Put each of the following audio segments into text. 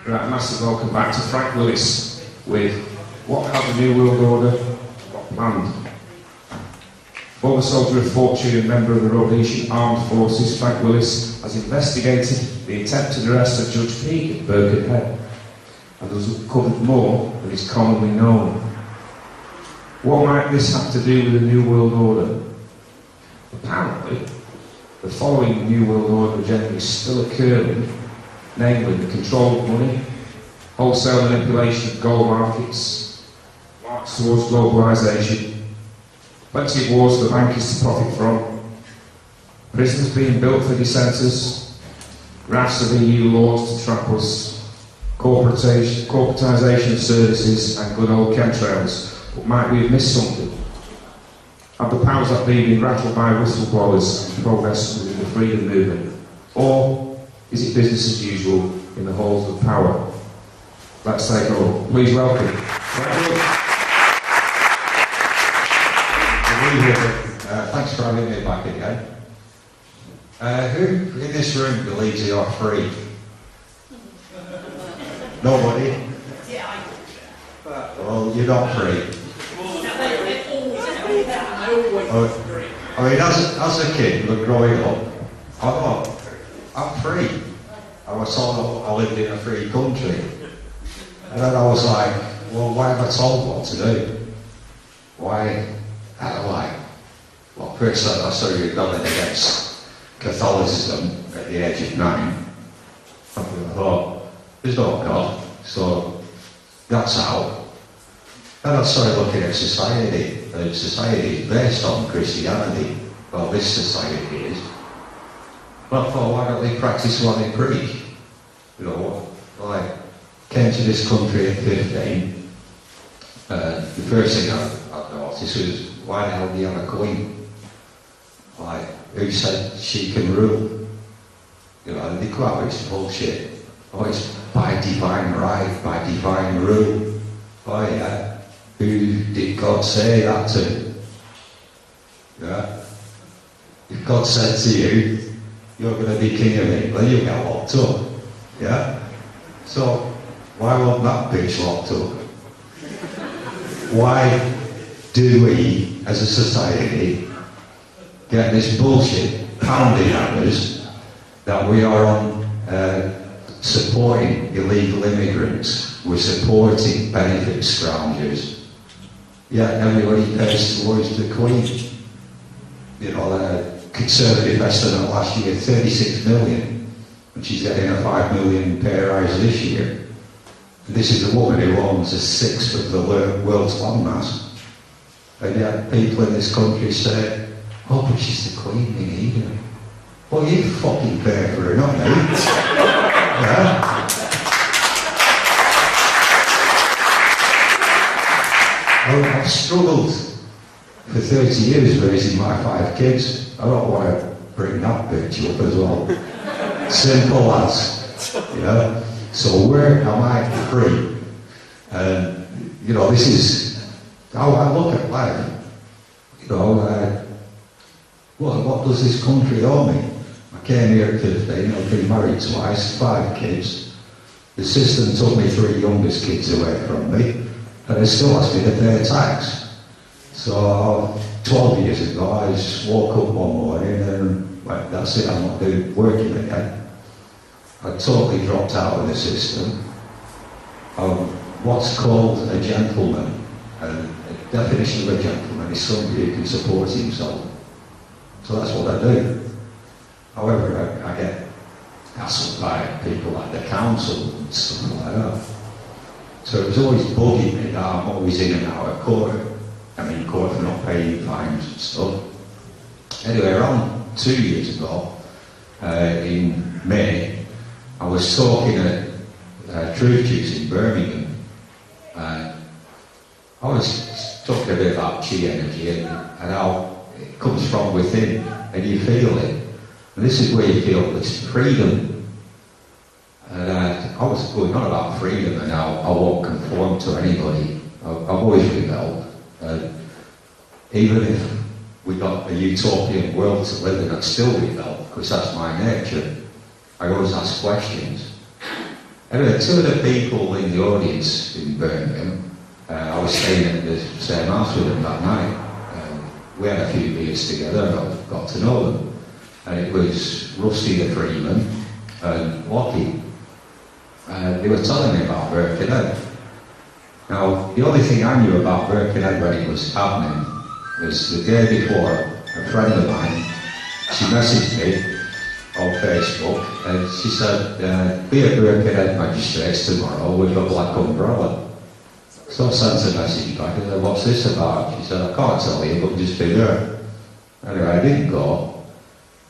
Right, massive welcome back to Frank Willis with What Had the New World Order Got Planned. Former soldier of fortune and member of the Rhodesian Armed Forces, Frank Willis has investigated the attempted arrest of Judge Peake at Birkenhead and has uncovered more than is commonly known. What might this have to do with the New World Order? Apparently, the following New World Order agenda is still occurring, namely the control of money, wholesale manipulation of gold markets, march towards globalisation, plenty of wars for bankers to profit from, prisons being built for dissenters, rafts of EU laws to trap us, corporatisation of services and good old chemtrails. But might we have missed something? Have the powers that be been rattled by whistleblowers and progress within the freedom movement? Or is it business as usual in the halls of power? Let's take a look. Please welcome. Thanks for having me back again. Who in this room believes you are free? Nobody? Well, you're not free. I mean, as a kid, growing up, I thought, I'm free. I was told I lived in a free country. And then I was like, well, why am I told what to do? Why? Well, first I started rebelling against Catholicism at the age of 9. I thought, there's no God, so that's out. Then I started looking at society, and society is based on Christianity. Well, this society is. But I thought, why don't they practice what they preach? You know, I came to this country at 15, and the first thing I noticed was, why the hell do you have a queen? Like, who said she can rule? You know, and they come out, it's bullshit. Oh, it's by divine right, by divine rule. Oh yeah. Who did God say that to? Yeah. If God said to you, you're going to be king of England, you'll get locked up. Yeah? So, why wasn't that bitch locked up? Why do we, as a society, get this bullshit pounded at us that we are on supporting illegal immigrants, we're supporting benefit scroungers, yet everybody pays towards the Queen. You know, the Conservative estimate last year, 36 million, and she's getting a 5 million pay rise this year. This is a woman who owns a sixth of the world's landmass. And yet people in this country say, oh, but she's the Queen, we need her. Well, you fucking pay for her, not me. Yeah? Well, I've struggled for 30 years raising my 5 kids. I don't want to bring that bitch up as well. Simple as, you know. So where am I free? And, you know, this is how I look at life. You know, what does this country owe me? I came here at 15, I've been married twice, 5 kids. The system took me 3 youngest kids away from me, and they still asked me to pay tax. So 12 years ago, I just woke up one morning and went, that's it, I'm not working again. I totally dropped out of the system. What's called a gentleman, and the definition of a gentleman is somebody who can support himself. So that's what I do. However, I get hassled by people like the council and stuff like that. So it was always bugging me that I'm always in and out of court. I'm in court for not paying fines and stuff. Anyway, around 2 years ago, in May, I was talking at Truth Juice in Birmingham, and I was talking a bit about chi energy and how it comes from within, and you feel it. And this is where you feel this freedom. And I was going on about freedom and how I won't conform to anybody. I've always rebelled. Even if we got a utopian world to live in, I'd still rebel, because that's my nature. I always ask questions. Anyway, two of the people in the audience in Birmingham, I was staying at the same house with them that night. We had a few beers together and I got to know them. And it was Rusty the Freeman and Lockie. They were telling me about Birkenhead. Now, the only thing I knew about Birkenhead when it was happening was the day before, a friend of mine, she messaged me on Facebook and she said, be at Birkenhead Magistrates tomorrow with a black umbrella. So I sent a message back and said, what's this about? She said, I can't tell you, but just be there. Anyway, I didn't go.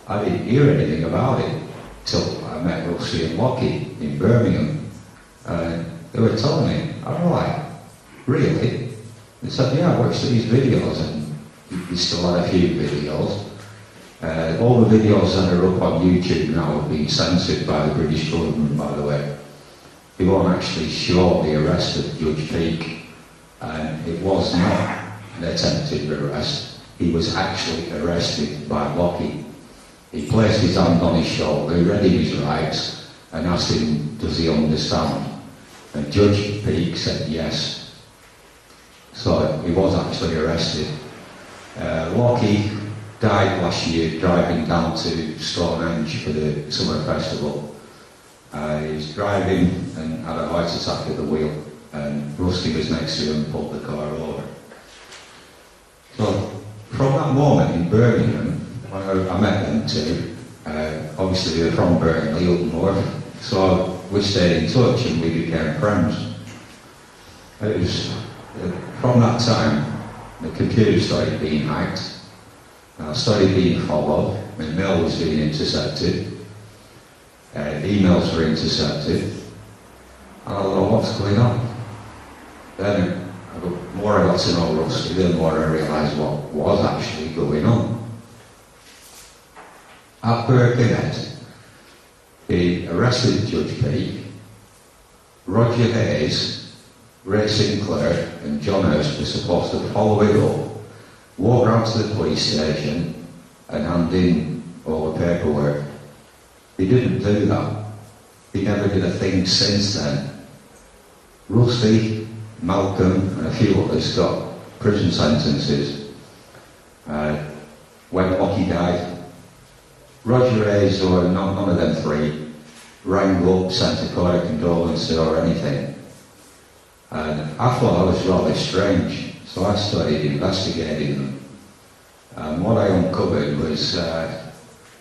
I didn't hear anything about it till I met Rusty and Lockie in Birmingham. They were telling me, I'm like, really? They said, yeah, I watched these videos, and we still had a few videos. All the videos that are up on YouTube now have been censored by the British government, by the way. They won't actually show the arrest of Judge Peake, and it was not an attempted arrest. He was actually arrested by Lockie. He placed his hand on his shoulder, read him his rights, and asked him, does he understand? And Judge Peake said yes. So he was actually arrested. Lockie died last year driving down to Stonehenge for the summer festival. He was driving and had a heart attack at the wheel, and Rusty was next to him and pulled the car over. So from that moment in Birmingham, I met them too. Obviously they were from Burnley, up north, so we stayed in touch and we became friends. It was from that time the computer started being hacked. I started being followed, my mail was being intercepted, emails were intercepted, and I thought, what's going on? Then the more I got to know Rusty, the more I realised what was actually going on. At Birkenhead, they arrested Judge Peake. Roger Hayes, Ray Sinclair and John Hurst were supposed to follow it up, walk round to the police station and hand in all the paperwork. They didn't do that. They never did a thing since then. Rusty, Malcolm and a few others got prison sentences. When Lockie died, Roger Hayes, or none of them three, rang up, sent a card of condolence or anything. And I thought that was rather strange, so I started investigating them. And what I uncovered was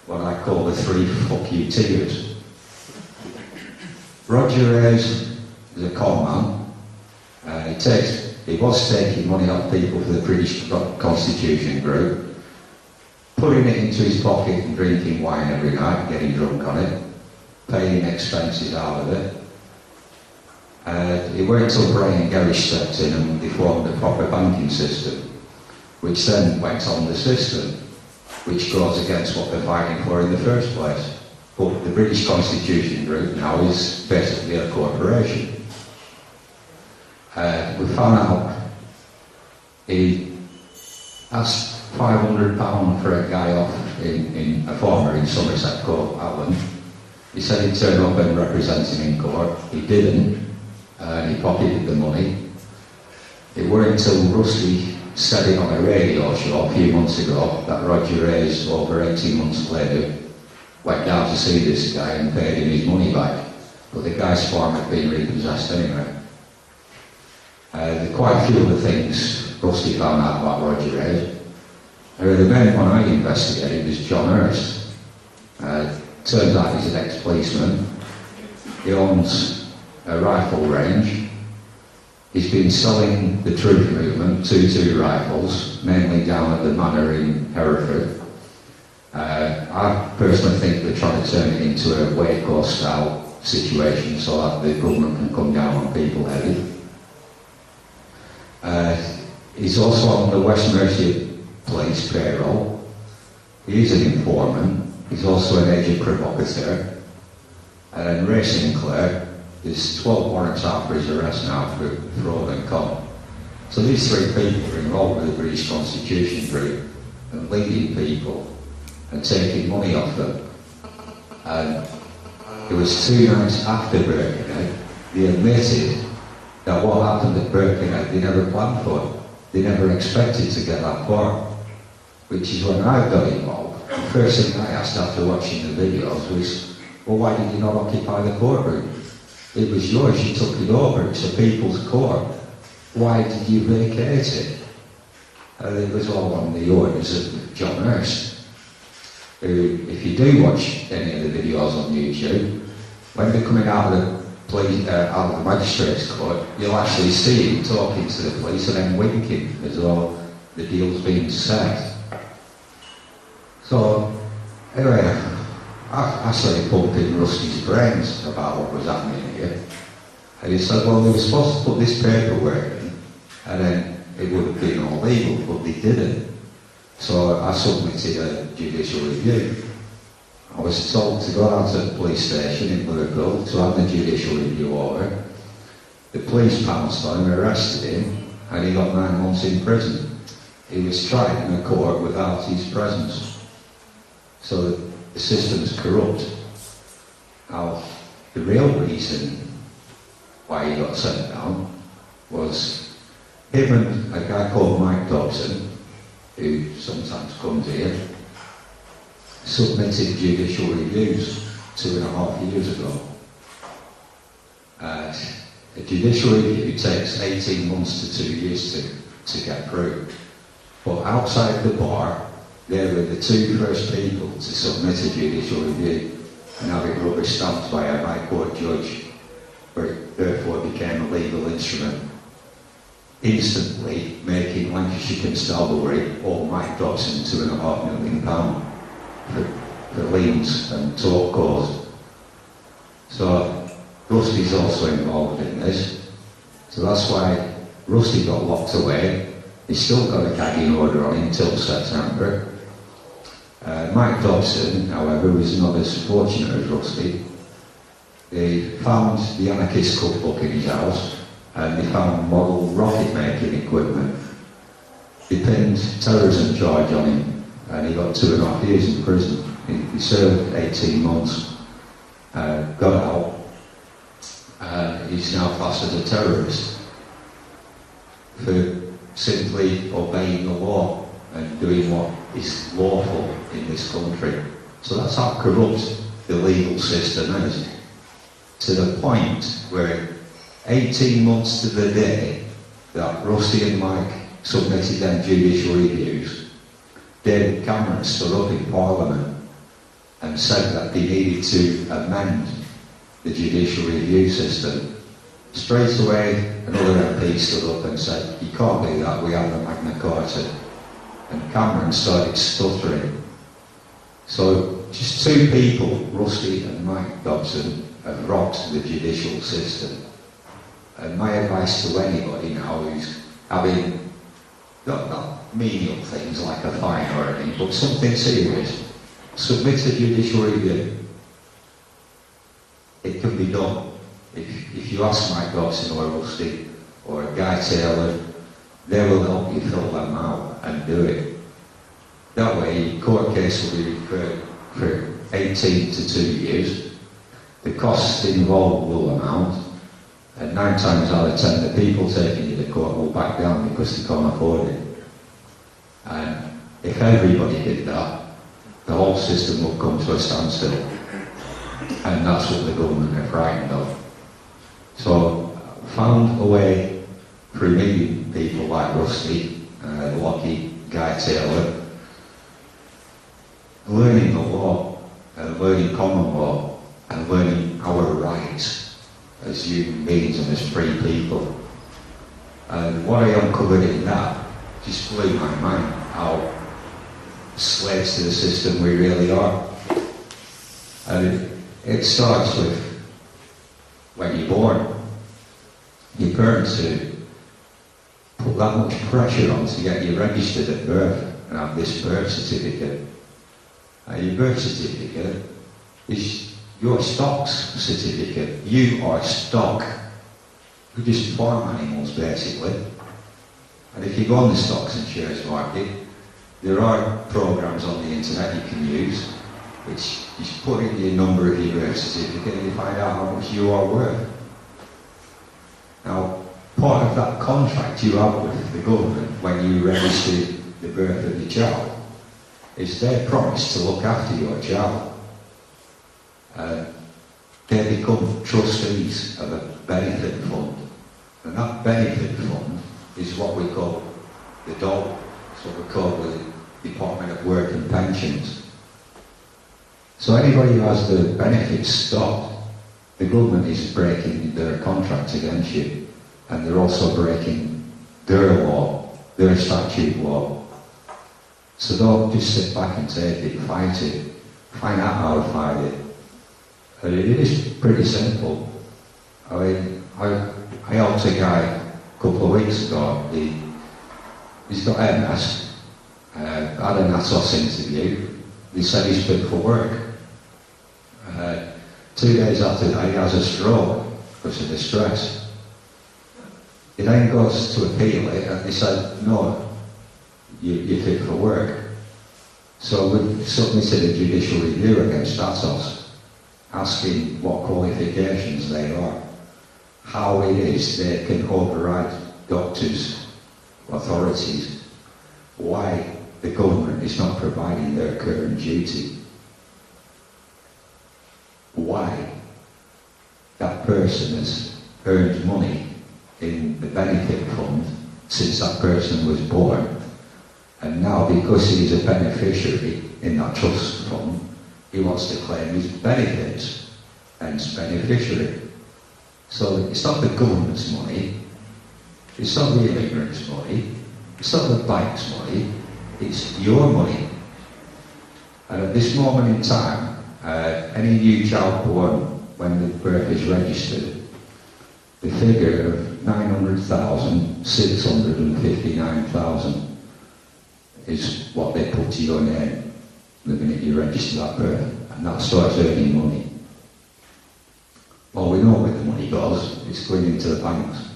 what I call the three fuck you tears. Roger Hayes is a con man. He was taking money off people for the British Constitution Group, putting it into his pocket and drinking wine every night, getting drunk on it, paying expenses out of it. It weren't until Brian and Gary stepped in and they formed a proper banking system, which then went on the system, which goes against what they're fighting for in the first place. But the British Constitution Group now is basically a corporation. We found out he asked £500 for a guy off in a farmer in Somerset called Alan. He said he'd turn up and represent him in court. He didn't, and he pocketed the money. It weren't until Rusty said it on a radio show a few months ago that Roger Hayes, over 18 months later, went down to see this guy and paid him his money back. But the guy's farm had been repossessed anyway. Quite a few of the things Rusty found out about Roger Hayes. The main one I investigated was John Hurst. Turns out he's an ex-policeman. He owns a rifle range. He's been selling the Truth Movement 2.2 rifles, mainly down at the Manor in Hereford. I personally think they're trying to turn it into a Waco-style situation so that the government can come down on people heavy. He's also on the West Mercia Police payroll. He's an informant. He's also an agent provocateur. And Ray Sinclair is 12 warrants out for his arrest now for fraud and con. So these three people are involved with the British Constitution Group and leading people and taking money off them. And it was 2 nights after Birkenhead they admitted that what happened at Birkenhead they never planned for. They never expected to get that far. Which is when I got involved. The first thing I asked after watching the videos was, well, why did you not occupy the courtroom? It was yours, you took it over, it's a people's court. Why did you vacate it? And it was all on the orders of John Hurst, who, if you do watch any of the videos on YouTube, when they're coming out of the out of the magistrate's court, you'll actually see him talking to the police and then winking as though the deal's been set. So, anyway, I started pumping Rusty's brains about what was happening here. And he said, well, they were supposed to put this paperwork in, and then it would have been all legal, but they didn't. So I submitted a judicial review. I was told to go down to the police station in Liverpool to have the judicial review over. The police pounced on him, arrested him, and he got 9 months in prison. He was tried in a court without his presence. So the system's corrupt. Now, the real reason why he got sent down was him and a guy called Mike Dobson, who sometimes comes here, submitted judicial reviews 2.5 years ago. A judicial review takes 18 months to 2 years to get through. But outside the bar, they were the 2 first people to submit a judicial review and have it rubber stamped by a High Court judge, where it therefore became a legal instrument, instantly making Lancashire Constabulary or Mike Dobson £2.5 million for liens and tort cause. So Rusty's also involved in this. So that's why Rusty got locked away. He's still got a gagging order on him until September. Mike Dobson, however, was not as fortunate as Rusty. They found the anarchist cookbook in his house, and they found model rocket making equipment. They pinned terrorism charge on him, and he got 2.5 years in prison. He served 18 months, got out, and he's now classed as a terrorist for simply obeying the law and doing what is lawful in this country. So that's how corrupt the legal system is, to the point where 18 months to the day that Rusty and Mike submitted them judicial reviews, David Cameron stood up in Parliament and said that they needed to amend the judicial review system. Straight away, another MP stood up and said, you can't do that, we have the Magna Carta. And Cameron started stuttering. So just 2 people, Rusty and Mike Dobson, have rocked the judicial system. And my advice to anybody now who's having, not menial things like a fine or anything, but something serious, submit a judicial review. It can be done. If you ask Mike Dobson or Rusty or Guy Taylor, they will help you fill them out and do it. That way, your court case will be referred for 18 to 2 years. The costs involved will amount, and 9 times out of 10, the people taking you to court will back down because they can't afford it. And if everybody did that, the whole system will come to a standstill. And that's what the government are frightened of. So, found a way through meeting people like Rusty, Lockie, Guy Taylor, learning the law, learning common law, and learning our rights as human beings and as free people. And what I uncovered in that just blew my mind, how slaves to the system we really are. And it starts with when you're born. Your parents put that much pressure on to get you registered at birth and have this birth certificate. Your birth certificate is your stocks certificate. You are stock. You're just farm animals, basically. And if you go on the stocks and shares market, there are programs on the internet you can use, which you put in your number of your birth certificate and you find out how much you are worth. Now, part of that contract you have with the government when you register the birth of your child is their promise to look after your child. They become trustees of a benefit fund, and that benefit fund is what we call the DOL, it's what we call the Department of Work and Pensions. So anybody who has the benefits stopped, the government is breaking their contract against you, and they're also breaking their law, their statute law. So don't just sit back and take it, fight it, find out how to fight it. And it is pretty simple. I mean, I helped a guy a couple of weeks ago. He's got MS. Had an ASOS interview. He said he's fit for work. 2 days after that, he has a stroke because of the stress. He then goes to appeal it, and they said, no, you're fit for work. So we submitted a judicial review against ASOS, asking what qualifications they are, how it is they can override doctors' authorities, why the government is not providing their current duty, why that person has earned money in the benefit fund since that person was born, and now because he is a beneficiary in that trust fund, he wants to claim his benefits, hence beneficiary. So it's not the government's money, it's not the immigrants' money, it's not the bank's money, it's your money. And at this moment in time, any new child born when the birth is registered, the figure of 900,000, 659,000 is what they put to your name the minute you register that birth, and that starts earning money. Well, we know where the money goes. It's going into the banks.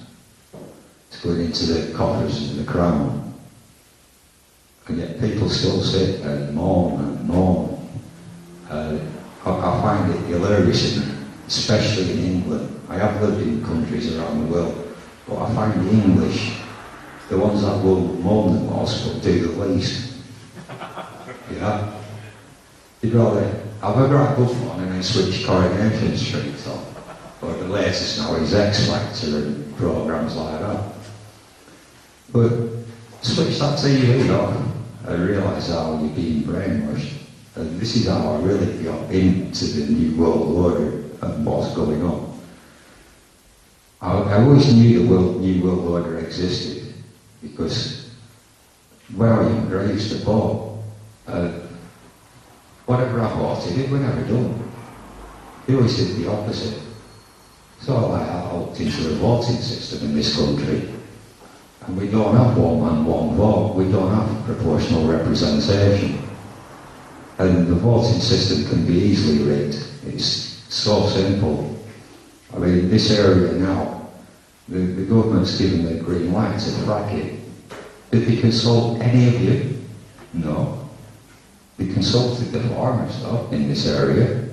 It's going into the coffers and the crown. And yet people still sit and moan and moan. I find it hilarious, especially in England. I have lived in countries around the world, but I find the English, the ones that will moan the most but do the least. Yeah? You'd rather have a right good one and then switch Coronation Street on. Or the latest now is X Factor and programmes like that. But switch that TV off and realise how you're being brainwashed. And this is how I really got into the New World Order and what's going on. I always knew the New World Order existed because when I was younger I used to vote. Whatever I voted, it was never done. They always did the opposite. So I looked into the voting system in this country, and we don't have one man, one vote. We don't have proportional representation. And the voting system can be easily rigged. It's so simple. I mean, this area now, the government's given the green light to frack it. Did they consult any of you? No. They consulted the farmers, though, in this area.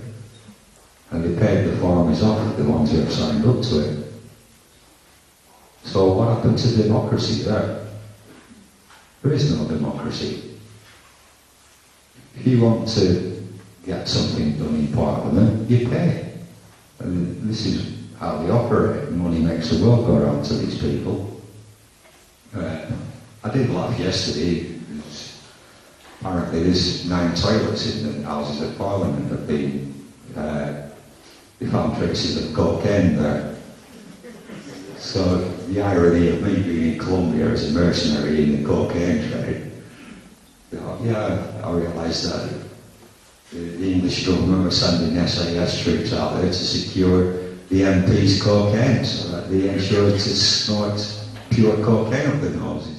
And they paid the farmers off, the ones who have signed up to it. So what happened to democracy there? There is no democracy. If you want to get something done in Parliament, you pay. And this is how they operate. Money makes the world go around to these people. I did laugh yesterday. Apparently there's 9 toilets in the Houses of Parliament have been, they found traces of cocaine there. So the irony of me being in Colombia as a mercenary in the cocaine trade, yeah, I realised that the English government was sending SAS troops out there to secure the MP's cocaine so that they ensured to snort pure cocaine up their noses.